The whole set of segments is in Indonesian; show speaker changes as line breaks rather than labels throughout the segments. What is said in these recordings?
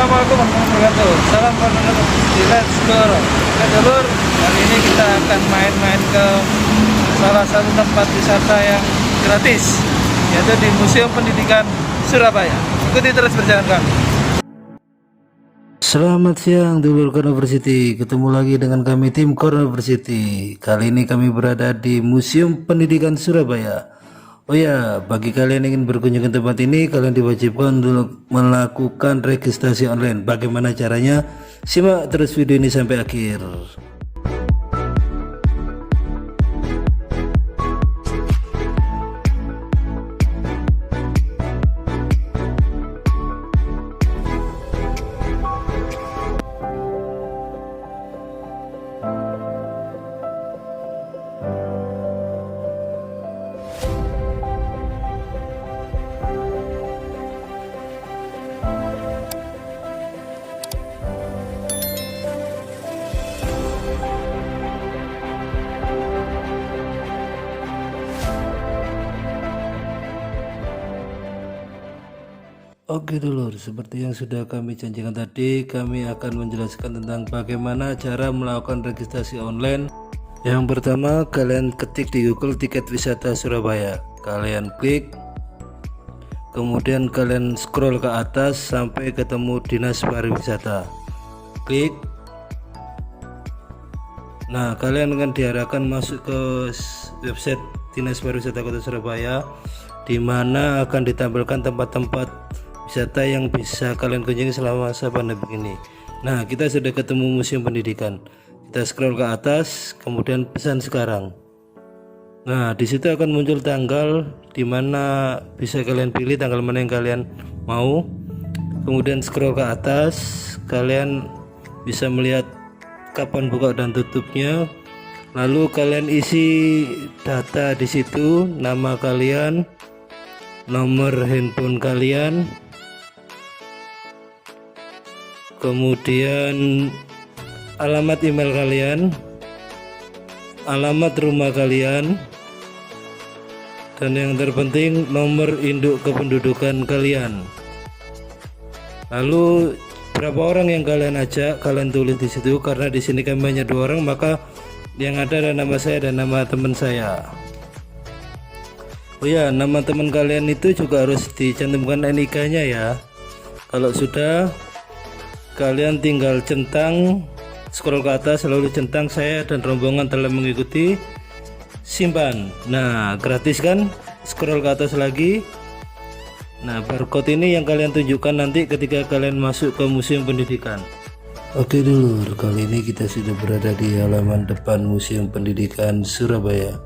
Assalamualaikum warahmatullahi wabarakatuh. Salam pendengar di Let's Go. Oke dulur, kali ini kita akan main-main ke salah satu tempat wisata yang gratis, yaitu di Museum Pendidikan Surabaya. Ikuti terus perjalanan kami.
Selamat siang dulur University, ketemu lagi dengan kami tim University. Kali ini kami berada di Museum Pendidikan Surabaya. Oh ya, bagi kalian yang ingin berkunjung ke tempat ini, kalian diwajibkan untuk melakukan registrasi online. Bagaimana caranya? Simak terus video ini sampai akhir. Oke dulur, seperti yang sudah kami janjikan tadi, kami akan menjelaskan tentang bagaimana cara melakukan registrasi online. Yang pertama, kalian ketik di Google tiket wisata Surabaya, kalian klik, kemudian kalian scroll ke atas sampai ketemu Dinas Pariwisata, klik. Nah, kalian akan diarahkan masuk ke website Dinas Pariwisata Kota Surabaya, di mana akan ditampilkan tempat-tempat wisata yang bisa kalian kunjungi selama masa pandemi ini. Nah, kita sudah ketemu Museum Pendidikan. Kita scroll ke atas, kemudian pesan sekarang. Nah, di situ akan muncul tanggal di mana bisa kalian pilih tanggal mana yang kalian mau. Kemudian scroll ke atas, kalian bisa melihat kapan buka dan tutupnya. Lalu kalian isi data di situ, nama kalian, nomor handphone kalian, kemudian alamat email kalian, alamat rumah kalian, dan yang terpenting nomor induk kependudukan kalian. Lalu berapa orang yang kalian ajak, kalian tulis di situ. Karena di sini kami hanya 2 orang, maka yang ada nama saya dan nama teman saya. Oh ya, nama teman kalian itu juga harus dicantumkan NIK-nya ya. Kalau sudah, kalian tinggal centang, scroll ke atas lalu centang saya dan rombongan telah mengikuti, simpan. Nah, gratis kan? Scroll ke atas lagi. Nah, barcode ini yang kalian tunjukkan nanti ketika kalian masuk ke Museum Pendidikan. Oke dulur, kali ini kita sudah berada di halaman depan Museum Pendidikan Surabaya.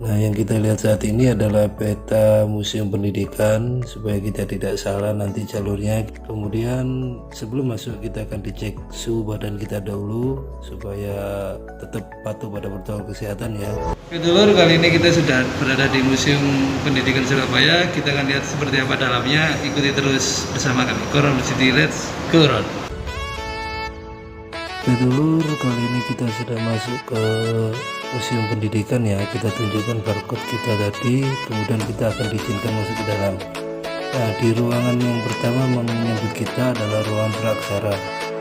Nah, yang kita lihat saat ini adalah peta Museum Pendidikan supaya kita tidak salah nanti jalurnya. Kemudian sebelum masuk kita akan dicek suhu badan kita dahulu supaya tetap patuh pada protokol kesehatan ya.
Oke dulur, kali ini kita sudah berada di Museum Pendidikan Surabaya. Kita akan lihat seperti apa dalamnya. Ikuti terus bersama kami. University, Let's Go.
Oke dulur, kali ini kita sudah masuk ke Museum Pendidikan ya. Kita tunjukkan barcode kita tadi, kemudian kita akan diizinkan masuk ke dalam. Nah, di ruangan yang pertama menyambut kita adalah ruangan praaksara.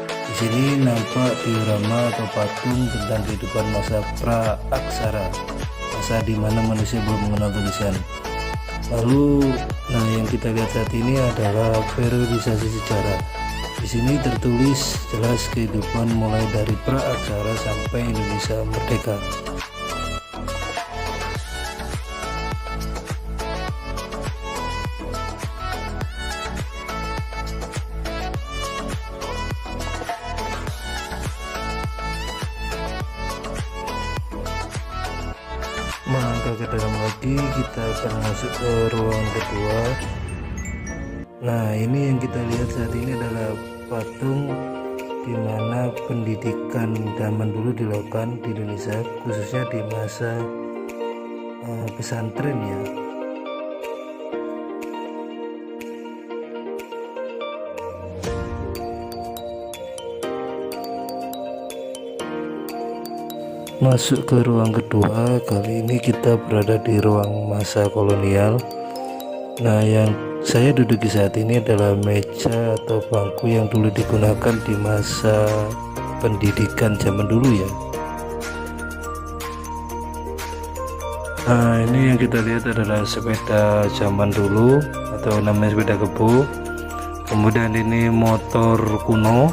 Di sini nampak diorama atau patung tentang kehidupan masa praaksara, masa di mana manusia belum mengenal tulisan. Lalu, nah yang kita lihat saat ini adalah periodisasi sejarah. Di sini tertulis jelas kehidupan mulai dari praaksara sampai Indonesia merdeka. Melangkah ke dalam lagi, kita akan masuk ke ruang kedua. Nah, ini yang kita lihat saat ini adalah patung di mana pendidikan zaman dulu dilakukan di Indonesia, khususnya di masa pesantren ya. Masuk ke ruang kedua, kali ini kita berada di ruang masa kolonial. Nah, yang saya duduki saat ini adalah meja meja atau bangku yang dulu digunakan di masa pendidikan zaman dulu ya. Nah, ini yang kita lihat adalah sepeda zaman dulu atau namanya sepeda kebo. Kemudian ini motor kuno.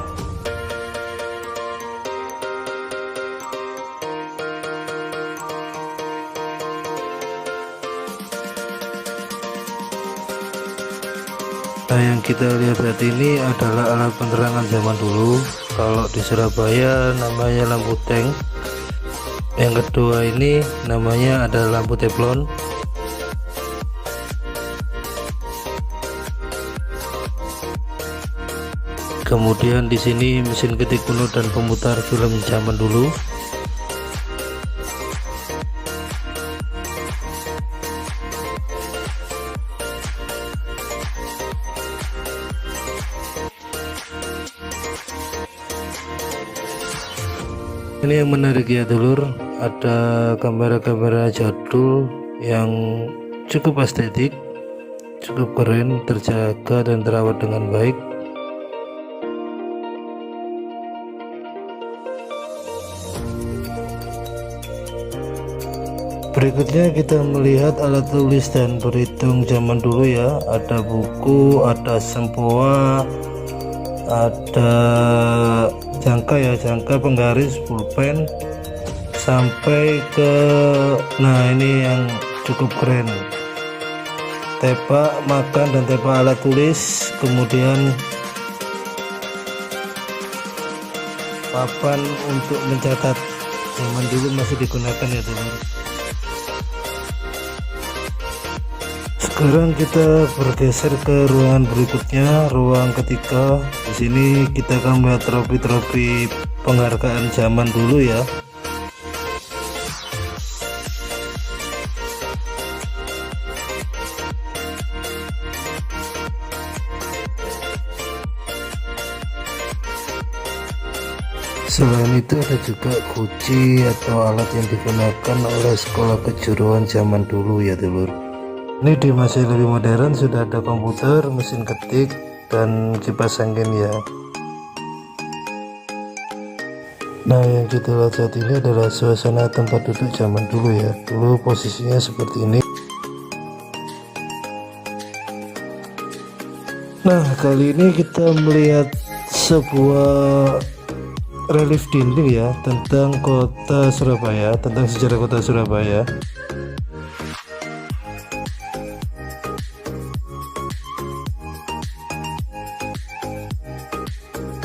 Nah, yang kita lihat saat ini adalah alat penerangan zaman dulu. Kalau di Surabaya namanya lampu tank. Yang kedua ini namanya adalah lampu teflon. Kemudian di sini mesin ketik kuno dan pemutar film zaman dulu. Ini yang menarik ya dulur, ada kamera-kamera jadul yang cukup estetik, cukup keren, terjaga dan terawat dengan baik. Berikutnya kita melihat alat tulis dan berhitung zaman dulu ya. Ada buku, ada sempoa, ada jangka ya, jangka, penggaris, pulpen, sampai ke, nah ini yang cukup keren, tepak makan dan tepak alat tulis, kemudian papan untuk mencatat, zaman dulu masih digunakan ya teman. Sekarang kita bergeser ke ruangan berikutnya, ruang ketiga. Di sini kita akan melihat trofi-trofi penghargaan zaman dulu ya. Selain itu ada juga kunci atau alat yang digunakan oleh sekolah kejuruan zaman dulu ya dulur. Ini di masa lebih modern, sudah ada komputer, mesin ketik, dan kipas angin ya. Nah, yang kita lihat saat ini adalah suasana tempat duduk zaman dulu ya. Dulu posisinya seperti ini. Nah, kali ini kita melihat sebuah relief dinding ya tentang kota Surabaya, tentang sejarah kota Surabaya.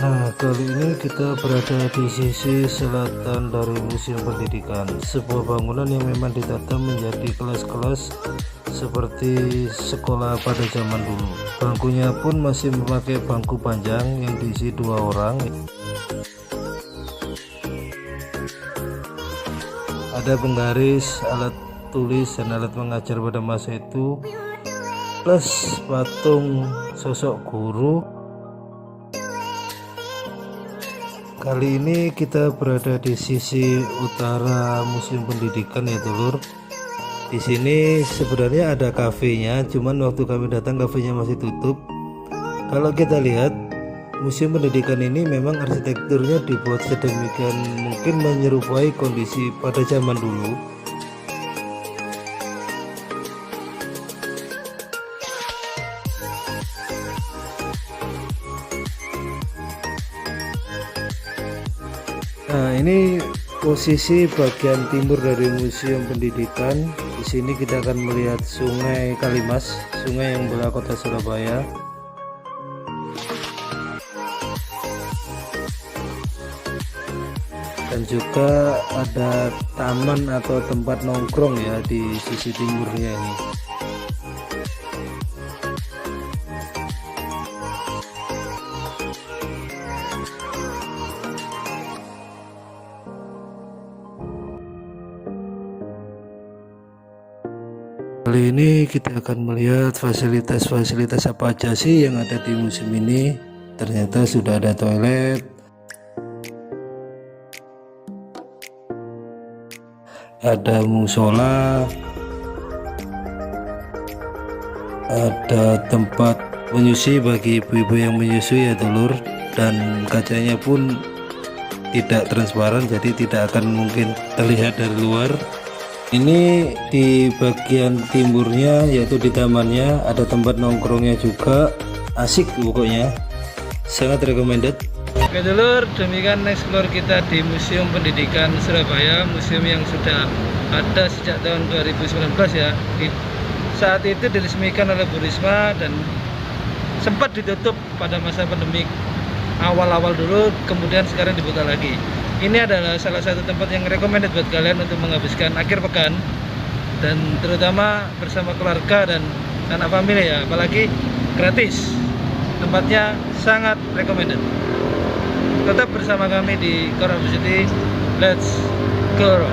Nah, kali ini kita berada di sisi selatan dari Museum Pendidikan, sebuah bangunan yang memang ditata menjadi kelas-kelas seperti sekolah pada zaman dulu. Bangkunya pun masih memakai bangku panjang yang diisi 2 orang. Ada penggaris, alat tulis, dan alat mengajar pada masa itu, plus patung sosok guru. Kali ini kita berada di sisi utara Museum Pendidikan ya dulur. Di sini sebenarnya ada kafenya, cuman waktu kami datang kafenya masih tutup. Kalau kita lihat Museum Pendidikan ini memang arsitekturnya dibuat sedemikian mungkin menyerupai kondisi pada zaman dulu. Nah, ini posisi bagian timur dari Museum Pendidikan. Di sini kita akan melihat Sungai Kalimas, sungai yang belah kota Surabaya. Dan juga ada taman atau tempat nongkrong ya di sisi timurnya ini. Kali ini kita akan melihat fasilitas-fasilitas apa aja sih yang ada di museum ini. Ternyata sudah ada toilet, ada musola, ada tempat menyusui bagi ibu-ibu yang menyusui ya dulur, dan kacanya pun tidak transparan, jadi tidak akan mungkin terlihat dari luar. Ini di bagian timurnya, yaitu di tamannya, ada tempat nongkrongnya juga, asik pokoknya, sangat recommended.
Oke dulur, demikian explore kita di Museum Pendidikan Surabaya, museum yang sudah ada sejak tahun 2019 ya. Saat itu diresmikan oleh Bu Risma dan sempat ditutup pada masa pandemi awal-awal dulu, kemudian sekarang dibuka lagi. Ini adalah salah satu tempat yang recommended buat kalian untuk menghabiskan akhir pekan, dan terutama bersama keluarga dan anak famili ya, apalagi gratis. Tempatnya sangat recommended. Tetap bersama kami di Core City. Let's go.